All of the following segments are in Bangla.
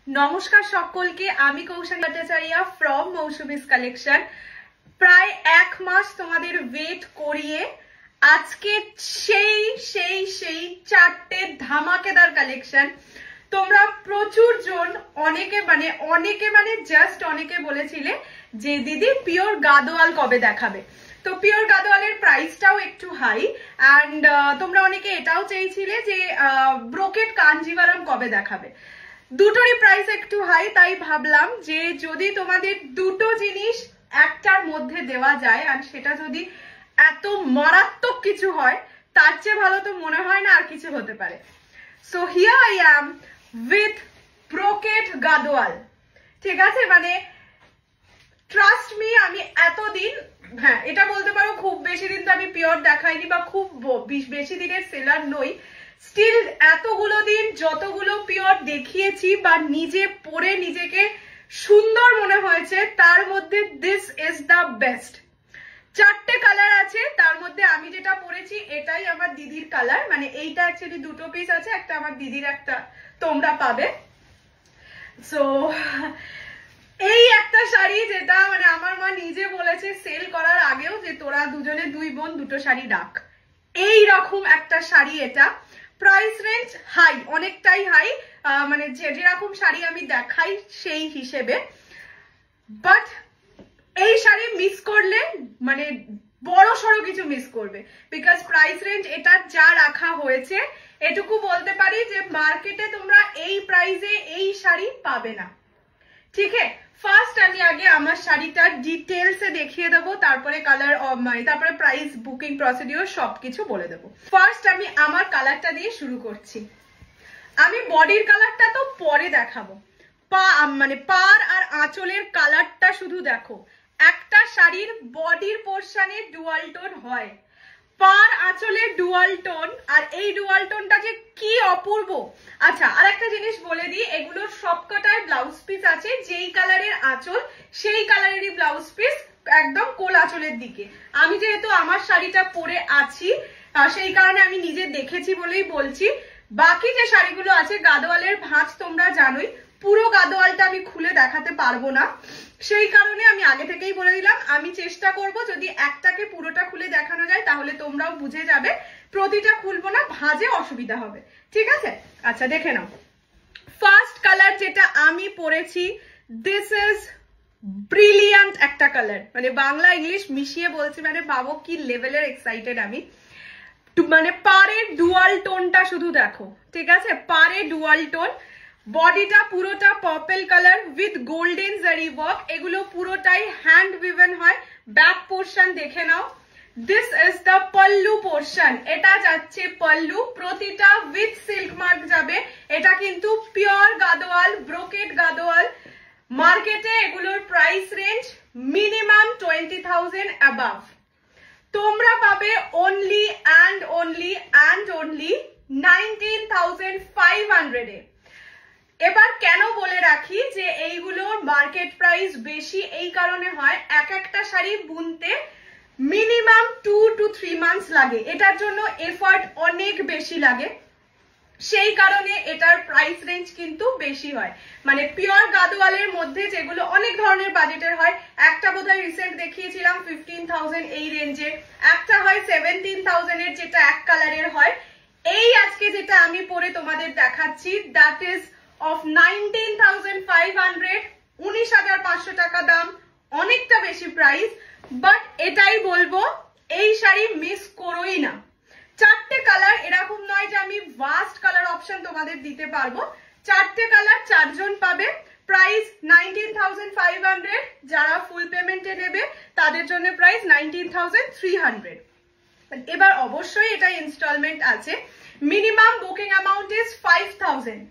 নমস্কার সকলকে, আমি কৌশানী ভট্টাচার্য ফ্রম মৌসুমিস কালেকশন। প্রায় এক মাস তোমাদের ওয়েট করিয়ে আজকে সেই চারটে ধামাকেদার কালেকশন। তোমরা প্রচুর জন অনেকে জাস্ট অনেকে বলেছিলে যে দিদি পিওর গাদোয়াল কবে দেখাবে। তো পিওর গাদোয়ালের প্রাইসটাও একটু হাই, অ্যান্ড তোমরা অনেকে এটাও চেয়েছিলে যে ব্রোকেট কাঞ্জিভারাম কবে দেখাবে। দুটোরই প্রাইস একটু হাই, তাই ভাবলাম যে যদি তোমাদের দুটো জিনিস একটার মধ্যে দেওয়া যায় আর সেটা যদি এত মারাত্মক কিছু হয় তার চেয়ে ভালো তো মনে হয় না আর কিছু হতে পারে। So here I am with brocade Gadwal. ঠিক আছে, ট্রাস্ট মি, আমি এতদিন, হ্যাঁ এটা বলতে পারো খুব বেশি দিন তো আমি পিওর দেখাইনি বা খুব বেশি দিনের সেলার নই। স্টিল এতগুলো দিন যতগুলো পিওর দেখিয়েছি বা নিজে পরে নিজেকে সুন্দর মনে হয়েছে তার মধ্যে দিস ইজ দ্য বেস্ট। চারটে কালার আছে, তার মধ্যে আমি যেটা পরেছি এটাই আমার দিদির কালার, এইটা অ্যাকচুয়ালি দুটো পিস আছে, একটা আমার দিদির একটা তোমরা পাবে। সো এই একটা শাড়ি যেটা আমার মা নিজে বলেছে সেল করার আগেও যে তোরা দুজনে দুই বোন দুটো শাড়ি রাখ, এই রকম একটা শাড়ি। এটা প্রাইস রেঞ্জ হাই, অনেকটাই হাই, যেরকম শাড়ি আমি দেখাই সেই হিসেবে। বাট এই শাড়ি মিস করলে বড় সড়ো কিছু মিস করবে, বিকজ প্রাইস রেঞ্জ এটা যা রাখা হয়েছে এটুকু বলতে পারি যে মার্কেটে তোমরা এই প্রাইসে এই শাড়ি পাবে না। ঠিক আছে, ফার্স্ট আমি আগে আমার শাড়িটা ডিটেলসে দেখিয়ে দেবো, তারপরে কালার তারপরে প্রাইস, বুকিং প্রসিডিওর সবকিছু বলে দেবো। ফার্স্ট আমি আমার কালারটা দিয়ে শুরু করছি। আমি বডির কালারটা তো পরে দেখাবো, পার আর আঁচলের কালারটা শুধু দেখো। একটা শাড়ির বডির পোর্শনে ডুয়াল টোন হয়, পার আঁচলের ডুয়াল টোন, আর এই ডুয়াল টোনটা যে কি অপূর্ব। আচ্ছা, আর একটা জিনিস বলে দিই, এগুলোর সবকটায় ব্লাউজ পিস আছে, যেই কালারের আঁচল সেই কালারেরই ব্লাউজ পিস, একদম কোল আঁচলের দিকে। আমি যেহেতু আমার শাড়িটা পরে আছি সেই কারণে আমি নিজে দেখেছি বলেই বলছি। বাকি যে শাড়িগুলো আছে গাদোয়ালের ভাঁজ তোমরা জানোই, পুরো গাদোয়ালটা আমি খুলে দেখাতে পারবো না, সেই কারণে আমি আগে থেকেই বলে দিলাম আমি চেষ্টা করব যদি একটাকে পুরোটা খুলে দেখানো যায় তাহলে তোমরাও বুঝে যাবে, প্রতিটা খুলবো না, ভাঁজে অসুবিধা হবে। ঠিক আছে, আচ্ছা দেখে নাও। ফার্স্ট কালার যেটা আমি পরেছি, দিস ইজ ব্রিলিয়ান্ট একটা কালার, বাংলা ইংলিশ মিশিয়ে বলছি, ভাবো কি লেভেলের এক্সাইটেড আমি। পাড়ের ডুয়াল টোনটা শুধু দেখো। ঠিক আছে, পাড়ে ডুয়াল টোন, বডিটা পুরোটা purple colour with golden zari work, এগুলো পুরোটাই হ্যান্ড উইভেন হয়। ব্যাক পোর্শন দেখে নাও, this is the pallu portion, এটা যাচ্ছে পল্লু, প্রতিটা উইথ সিল্ক মার্ক যাবে। এটা কিন্তু পিওর গাদোয়াল, ব্রোকেট গাদোয়াল। মার্কেটে এগুলোর প্রাইস রেঞ্জ মিনিমাম 20,000 অ্যাবাভ, তোমরা পাবে অনলি অ্যান্ড অনলি 19,500 এ। এবার কেন বলে রাখি যে এইগুলোর মার্কেট প্রাইস বেশি, এই কারণে হয় এক একটা শাড়ি বুনতে মিনিমাম 2 to 3 মান্থস লাগে, এটার জন্য এফর্ট অনেক বেশি লাগে, সেই কারণে এটার প্রাইস রেঞ্জ কিন্তু বেশি হয়। পিওর গাদোয়ালের মধ্যে যেগুলো অনেক ধরনের বাজেটের হয়, একটা বোধহয় রিসেন্ট দেখিয়েছিলাম 15,000 এই রেঞ্জে, একটা হয় 17,000 এর যেটা এক কালারের হয়। এই আজকে যেটা আমি পরে তোমাদের দেখাচ্ছি দ্যাট ইজ অফ 19,500, 19,500 টাকা দাম, অনেকটা বেশি প্রাইস। বাট এটাই বলবো এই শাড়ি মিস করোই না। চারটে কালার, এরকম নয় যে আমি ভাস্ট কালার অপশন তোমাদের দিতে পারবো, চারটে কালার, চারজন পাবে। প্রাইস 19,500, যারা ফুল পেমেন্টে নেবে তাদের জন্য প্রাইস 19,300। এবার অবশ্যই এটা ইনস্টলমেন্ট আছে। Minimum booking amount is 5,000,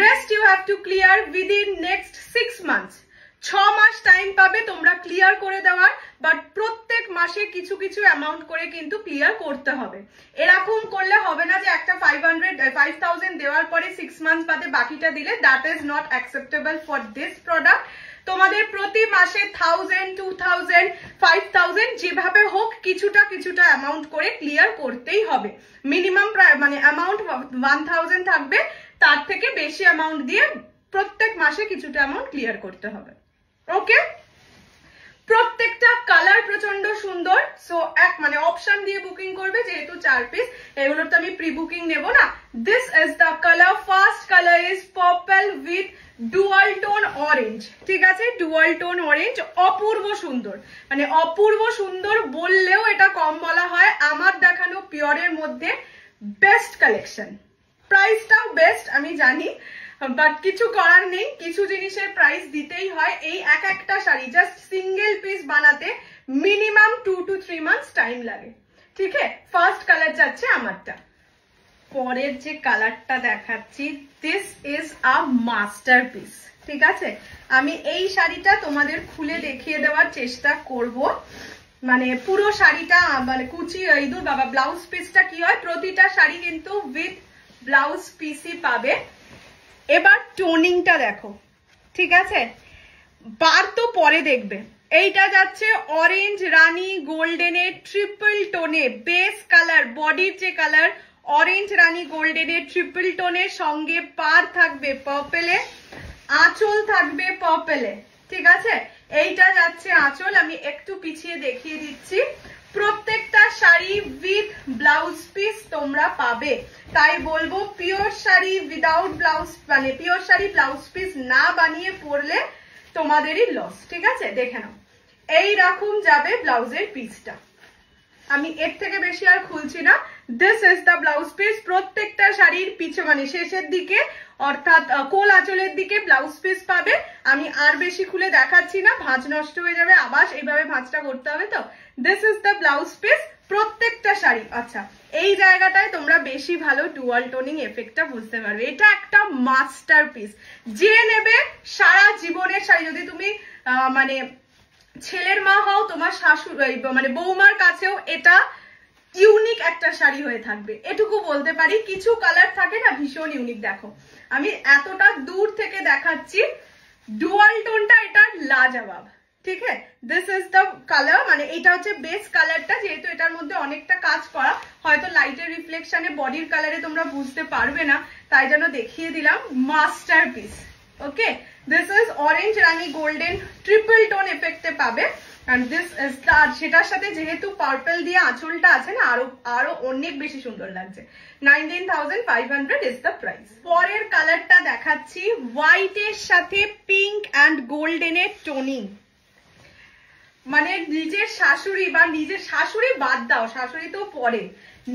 rest you have to clear within next 6 months. 6 মাস টাইম পাবে তোমরা ক্লিয়ার করে দেওয়ার, বাট প্রত্যেক মাসে কিছু কিছু অ্যামাউন্ট করে কিন্তু ক্লিয়ার করতে হবে। এরকম করলে হবে না যে একটা 5,000 দেওয়ার পরে 6 মান্থস বাদে বাকিটা দিলে, that is not acceptable for this product. তোমাদের প্রতি মাসে 1,000, 2,000, 5,000 যেভাবে হোক কিছুটা অ্যামাউন্ট করে ক্লিয়ার করতেই হবে। মিনিমাম অ্যামাউন্ট 1,000 থাকবে, তার থেকে বেশি অ্যামাউন্ট দিয়ে প্রত্যেক মাসে মাসে কিছুটা অ্যামাউন্ট ক্লিয়ার করতে হবে। ওকে, প্রত্যেকটা কালার প্রচন্ড সুন্দর। সো এক মানে অপশন দিয়ে বুকিং করবে, যেহেতু 4 পিস, এগুলোর তো আমি প্রি বুকিং নেব না। This is the colour, first colour is purple with dual tone orange. ঠিক আছে, ডুয়াল টোন অরেঞ্জ, অপূর্ব সুন্দর, মানে অপূর্ব সুন্দর বললেও এটা কম বলা হয়। আমার দেখানো পিওরের মধ্যে বেস্ট কালেকশন, প্রাইসটাও বেস্ট আমি জানি, বাট কিছু করার নেই, কিছু জিনিসের প্রাইস দিতেই হয়। এই এক একটা শাড়ি জাস্ট সিঙ্গেল পিস বানাতে মিনিমাম 2 to 3 মান্থস টাইম লাগে। ঠিক আছে, ফার্স্ট কালার যাচ্ছে আমারটা। পরের যে কালারটা দেখাচ্ছি, দিস ইজ আ মাস্টারপিস। ঠিক আছে, আমি এই শাড়িটা তোমাদের খুলে দেখিয়ে দেওয়ার চেষ্টা করব। মানে পুরো শাড়িটা মানে কুচি ইঁদুর বাবা, ব্লাউজ পিসটা কি হয়, প্রতিটা শাড়ি কিন্তু উইথ ব্লাউজ পিসই পাবে। এবার টোনিংটা দেখো, ঠিক আছে, বার তো পরে দেখবে। এইটা যাচ্ছে অরেঞ্জ রানী গোল্ডেনের ট্রিপল টোনে, বেস কালার, বডির যে কালার অরেঞ্জ রানী গোল্ডেনের ট্রিপল টোনের সঙ্গে পার থাকবে পার্পেলে, আঁচল থাকবে পার্পেলে। ঠিক আছে, এইটা যাচ্ছে আঁচল, আমি একটু পিছিয়ে দেখিয়ে দিচ্ছি। প্রত্যেকটা শাড়ি উইথ ব্লাউজ পিস তোমরা পাবে, তাই বলবো পিওর শাড়ি উইদাউট ব্লাউজ, মানে পিওর শাড়ি ব্লাউজ পিস না বানিয়ে পরলে তোমাদেরই লস। ঠিক আছে, দেখে নাও, এইরকম যাবে ব্লাউজের পিসটা। আমি এর থেকে বেশি আর খুলছি না। This is the blouse piece. প্রত্যেকটা শাড়ির পিছে মানে শেষের দিকে অর্থাৎ কোল আঁচলের দিকে ব্লাউজ পিস পাবে। আমি আর বেশি খুলে দেখাচ্ছি না, ভাঁজ নষ্ট হয়ে যাবে, আবার এইভাবে ভাঁজটা করতে হবে। তো this is the blouse piece প্রত্যেকটা শাড়ি। আচ্ছা, এই জায়গাটায় তোমরা বেশি ভালো ডুয়াল টোনিং এফেক্টটা বুঝতে পারবে। এটা একটা মাস্টারপিস, যে নেবে সারা জীবনের শাড়ি। যদি তুমি মানে ছেলের মা হও, তোমার শাশুড়ি মানে বৌমার কাছেও এটা ইউনিক একটা শাড়ি হয়ে থাকবে, এটুকু বলতে পারি। কিছু কালার থাকে না ভীষণ ইউনিক। দেখো আমি এতটা দূর থেকে দেখাচ্ছি, ডুয়াল টোনটা এটা লাজবাব। ঠিক আছে, দিস ইজ দ্য কালার, মানে এটা হচ্ছে বেস কালারটা। যেহেতু এটার মধ্যে অনেকটা কাজ করা, হয়তো লাইটের রিফ্লেকশনে বডির কালারে তোমরা বুঝতে পারবে না, তাই জন্য দেখিয়ে দিলাম। Masterpiece. Okay, this is orange rani golden triple tone এফেক্টে পাবে। and this is the, সেটার সাথে যেহেতু পার্পল দিয়ে আঁচলটা আছে না, আরো অনেক বেশি সুন্দর লাগছে। 19,500 is the price। পরের কালারটা দেখাচ্ছি, হোয়াইটের সাথে পিঙ্ক অ্যান্ড গোল্ডেনের টোনিং। মানে নিজের শাশুড়ি বা নিজের শাশুড়ি বাদ দাও, শাশুড়ি তো পরে,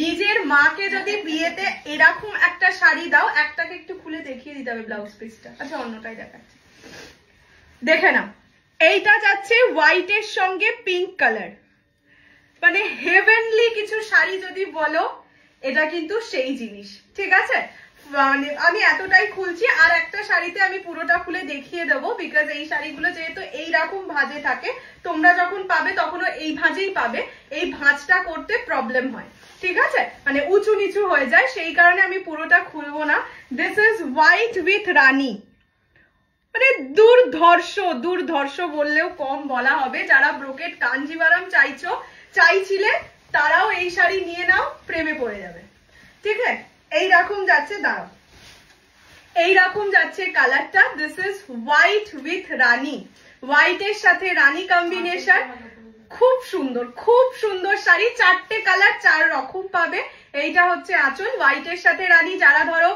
নিজের মাকে যদি বিয়েতে এরকম একটা শাড়ি দাও, একটাকে একটু খুলে দেখিয়ে দিতে হবে ব্লাউজ পিসটা। আচ্ছা, অন্যটাই দেখাচ্ছি, দেখে নাও। এইটা যাচ্ছে হোয়াইটের সঙ্গে পিঙ্ক কালার, মানে হেভেনলি কিছু শাড়ি যদি বলো, এটা কিন্তু সেই জিনিস। ঠিক আছে, মানে আমি এতটাই খুলছি, আর একটা শাড়িতে আমি পুরোটা খুলে দেখিয়ে দেবো, বিকজ এই শাড়িগুলো যেহেতু এইরকম ভাঁজে থাকে, তোমরা যখন পাবে তখনও এই ভাঁজেই পাবে। এই ভাঁজটা করতে প্রবলেম হয়, ঠিক আছে, মানে উঁচু নিচু হয়ে যায়, সেই কারণে আমি পুরোটা খুলবো না। দিস ইজ হোয়াইট উইথ রানী, মানে দুর্ধর্ষ বললেও কম বলা হবে। যারা ব্রোকেট কাঞ্জিভারাম চাইছিলে, তারাও এই শাড়ি নিয়ে নাও, প্রেমে পড়ে যাবে। ঠিক আছে, এইরকম যাচ্ছে, দাঁড়াও, এইরকম যাচ্ছে কালারটা। দিস ইজ হোয়াইট উইথ রানী, হোয়াইটের সাথে রানী কম্বিনেশন, খুব সুন্দর শাড়ি। 4টে কালার 4 রকম পাবে। এইটা হচ্ছে আঁচল, হোয়াইটের সাথে রানী। যারা ধরো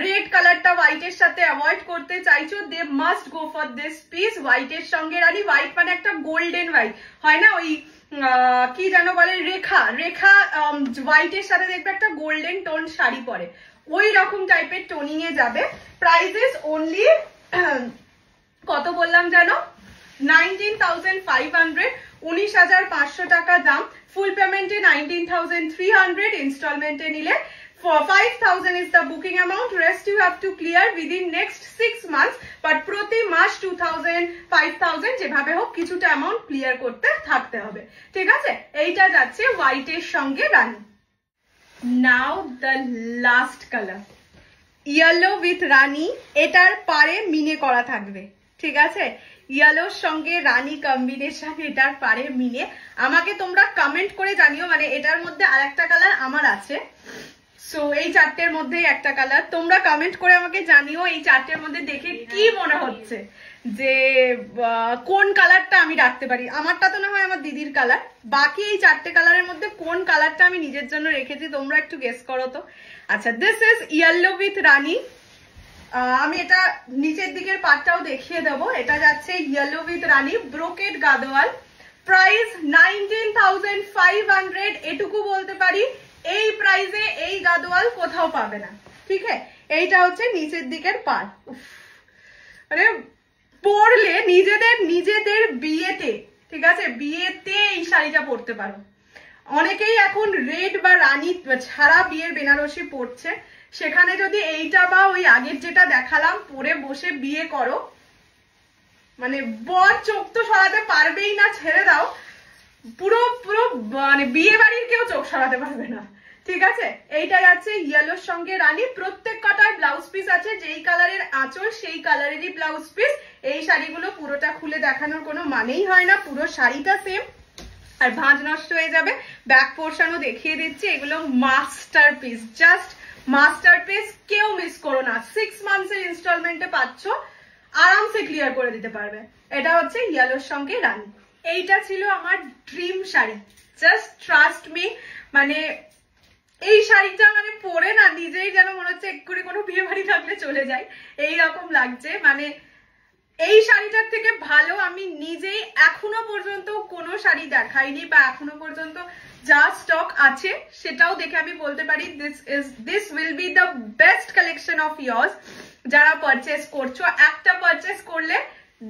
রেড কালারটা হোয়াইটের সাথে অ্যাভয়েড করতে চাইছো, they must go for this piece. হোয়াইটের সঙ্গে রানী, হোয়াইট মানে একটা গোল্ডেন হোয়াইট হয় না, ওই কি যেন বলে, রেখা হোয়াইটের সাথে দেখবে একটা গোল্ডেন টোন শাড়ি পরে, ওই রকম টাইপের টোনিং এ যাবে। প্রাইসেস অনলি কত বললাম জানো, 19,500, 19,500 টাকা দাম। ফুল পেমেন্টে 19,300, ইনস্টলমেন্টে নিলে 5,000 is the booking amount. Rest you have to clear within next 6 months, but প্রতি মাস 2,000, 5,000 যেভাবে হোক কিছুটা অ্যামাউন্ট ক্লিয়ার করতে থাকতে হবে। ঠিক আছে, এইটা যাচ্ছে হোয়াইটের সঙ্গে rani. Now the last colour, yellow with rani. এটার পারে মিনে করা থাকবে। ঠিক আছে, ইয়েলোর সঙ্গে রানী কম্বিনেশন, এটার পারে মিনে। আমাকে তোমরা কমেন্ট করে জানিও, মানে এটার মধ্যে আরেকটা কালার আমার আছে, সো এই 4টের মধ্যেই একটা কালার। তোমরা কমেন্ট করে আমাকে জানিও এই 4টের মধ্যে দেখে কি মনে হচ্ছে। বলছে যে কোন কালারটা আমি রাখতে পারি। আমারটা তো না হয় আমার দিদির কালার, বাকি এই 4টে কালারের মধ্যে কোন কালারটা আমি নিজের জন্য রেখেছি তোমরা একটু গেস করো তো। আচ্ছা, দিস ইজ ইয়েলো উইথ রানী। আমি এটা নিচের দিকের পার্টটাও দেখিয়ে দেবো। এটা যাচ্ছে yellow with Rani, brocade Gadwal, price 19,500। এটুকু বলতে পারি এই প্রাইসে এই গাদোয়াল কোথাও পাবে না, ঠিক আছে। এইটা হচ্ছে নিচের দিকের পার্ট। মানে পরলে নিজেদের বিয়েতে, ঠিক আছে, বিয়েতে এই শাড়িটা পরতে পারো। অনেকেই এখন রেড বা রানী ছাড়া বিয়ের বেনারসি পরছে, সেখানে যদি এইটা বা ওই আগের যেটা দেখালাম পরে বসে বিয়ে করো, মানে বর চোখ তো সরাতে পারবেই না, ছেড়ে দাও, পুরো পুরো মানে বিয়ে বাড়ির কেউ চোখ সরাতে পারবে না, ঠিক আছে। এইটা যাচ্ছে ইয়েলোর সঙ্গে রানী। প্রত্যেক কটায় ব্লাউজ পিস আছে, যেই কালারের আঁচল সেই কালারেরই ব্লাউজ পিস। এই শাড়িগুলো পুরোটা খুলে দেখানোর কোনো মানেই হয় না, পুরো শাড়িটা সেম, আর ভাঁজ নষ্ট হয়ে যাবে। ব্যাক পোর্শনও দেখিয়ে দিচ্ছি। এগুলো মাস্টারপিস, জাস্ট মাস্টারপিস, কেউ মিস করো না। 6 মান্থসের ইনস্টলমেন্টে পাচ্ছ, আরামসে ক্লিয়ার করে দিতে পারবে। এটা হচ্ছে ইয়েলোর সঙ্গে রানী। এইটা ছিল আমার dream sari, just trust me. মানে এই শাড়িটা মানে পরে না নিজেই যেন মনে হচ্ছে এক্ষুনি কোনো বিয়ে বাড়ি থাকলে চলে যাই, এইরকম লাগছে। মানে এই শাড়িটার থেকে ভালো আমি নিজেই এখনো পর্যন্ত কোনো শাড়ি দেখাইনি, বা এখনো পর্যন্ত যা স্টক আছে সেটাও দেখে আমি বলতে পারি this will be the best collection of years. যারা পারচেস করছো, একটা পারচেস করলে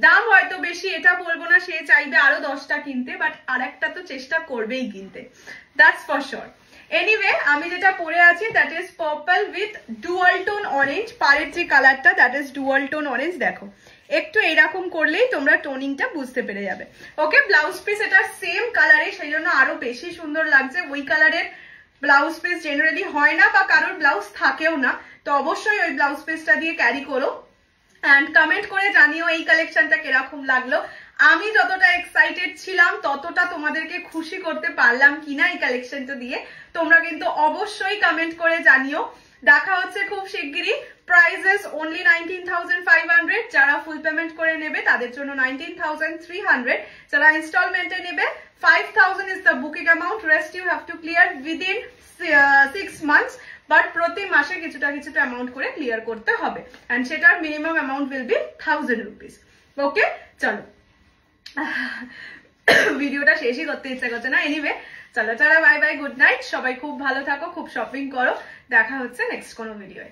দাম হয়তো বেশি, এটা বলবো না, সে চাইবে আরো 10টা কিনতে, বাট আর একটা তো চেষ্টা করবেই কিনতে, দ্যাটস ফর শিওর। এনিওয়ে, আমি যেটা পরে আছি that is purple with dual tone orange. পাড়ের যে কালারটা that is dual tone orange. দেখো একটু এরকম করলেই তোমরা টোনিংটা বুঝতে পেরে যাবে। ওকে, ব্লাউজ পিস এটা সেম কালারে, সেই জন্য আরো বেশি সুন্দর লাগছে। ওই কালারের ব্লাউজ পিস জেনারেলি হয় না, বা কারোর ব্লাউজ থাকেও না, তো অবশ্যই ওই ব্লাউজ পিসটা দিয়ে ক্যারি করো। অ্যান্ড কমেন্ট করে জানিও এই কালেকশনটা কিরকম লাগলো। আমি যতটা এক্সাইটেড ছিলাম ততটা তোমাদেরকে খুশি করতে পারলাম কিনা এই কালেকশনটা দিয়ে, তোমরা কিন্তু অবশ্যই কমেন্ট করে জানিও। দেখা হচ্ছে খুব শিগগিরই। Prices only 19,500। যারা ফুল পেমেন্ট করে নেবে তাদের জন্য 19,300। যারা ইনস্টলমেন্টে নেবে 5,000 is the booking amount. Rest you have to clear within 6 months. But প্রতি মাসে কিছুটা কিছুটা অ্যামাউন্ট করে ক্লিয়ার করতে হবে, অ্যান্ড সেটার minimum amount will be 1000 rupees. Okay, চলো ভিডিওটা শেষই করতে ইচ্ছা করছে না। এনিওয়ে চলো, টাটা, বাই বাই, গুড নাইট। সবাই খুব ভালো থাকো, খুব শপিং করো। দেখা হচ্ছে নেক্সট কোনো ভিডিওয়ে।